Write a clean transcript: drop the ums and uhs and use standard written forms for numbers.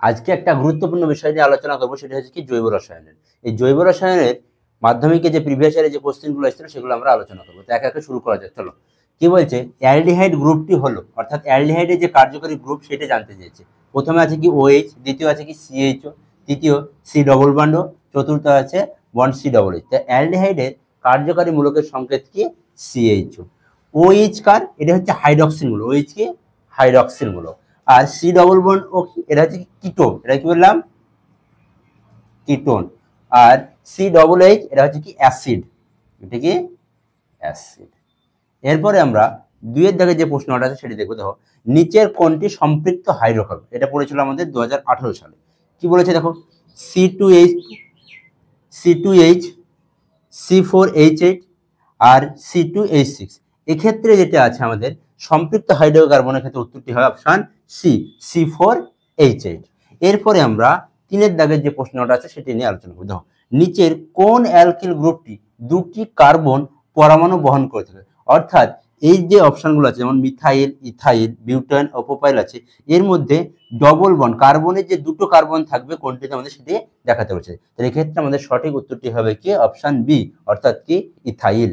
আজকে একটা গুরুত্বপূর্ণ বিষয় নিয়ে আলোচনা করবো, সেটা হচ্ছে কি জৈব রসায়নের। এই জৈব রসায়নের মাধ্যমিকে যে প্রিভিয়াস ইয়ারে যে কোশ্চেনগুলো এসেছিল সেগুলো আমরা আলোচনা করবো। তো একে একে শুরু করা যাক, চলো। কি বলছে, অ্যালডিহাইড গ্রুপটি হলো, অর্থাৎ অ্যালডিহাইডের যে কার্যকরী গ্রুপ সেটা জানতে চেয়েছে। প্রথমে আছে কি ওএইচ, দ্বিতীয় আছে কি সিএইচও, তৃতীয় সি ডবল বন্ড, চতুর্থ আছে বন্ড সি ডবল এইচ। অ্যালডিহাইডের কার্যকরী মূলকের সংকেত কি সিএইচও। ওএইচ কার, এটা হচ্ছে হাইড্রক্সিল মূলক, ওএইচ কি হাইড্রক্সিল মূলক। আর সি ডবল বন্ড ও কি, এটা হচ্ছে কিটোন, এটা কি বললাম কিটোন। আর সি ডবল এইচ এটা হচ্ছে কি অ্যাসিড, এটা কি অ্যাসিড। এরপরে আমরা দুইয়ের দাগে যে প্রশ্নটা আছে সেটি দেখবো। দেখো, নিচের কোনটি সম্পৃক্ত হাইড্রোকার্বন, এটা পড়েছিল আমাদের 2018 সালে। কি বলেছে দেখো, C2H, C2H, C4H8 আর C2H6। এক্ষেত্রে যেটা আছে আমাদের সম্পৃক্ত হাইড্রোকার্বনের ক্ষেত্রে উত্তরটি হয় অপশন সি, C4H8। এরপরে আমরা তিনের দাগের যে প্রশ্নটা আছে সেটি নিয়ে আলোচনা করব। দেখো, নিচের কোন অ্যালকিল গ্রুপটি দুটি কার্বন পরমাণু বহন করে থাকে, অর্থাৎ এই যে অপশনগুলো আছে যেমন মিথাইল, ইথাইল, বিউটান ও প্রোপাইল আছে, এর মধ্যে ডবল বন্ড কার্বনের যে দুটো কার্বন থাকবে কোনটিতে আমাদের সেটি দেখাতে হচ্ছে। তাহলে এক্ষেত্রে আমাদের সঠিক উত্তরটি হবে কি অপশন বি, অর্থাৎ কি ইথাইল।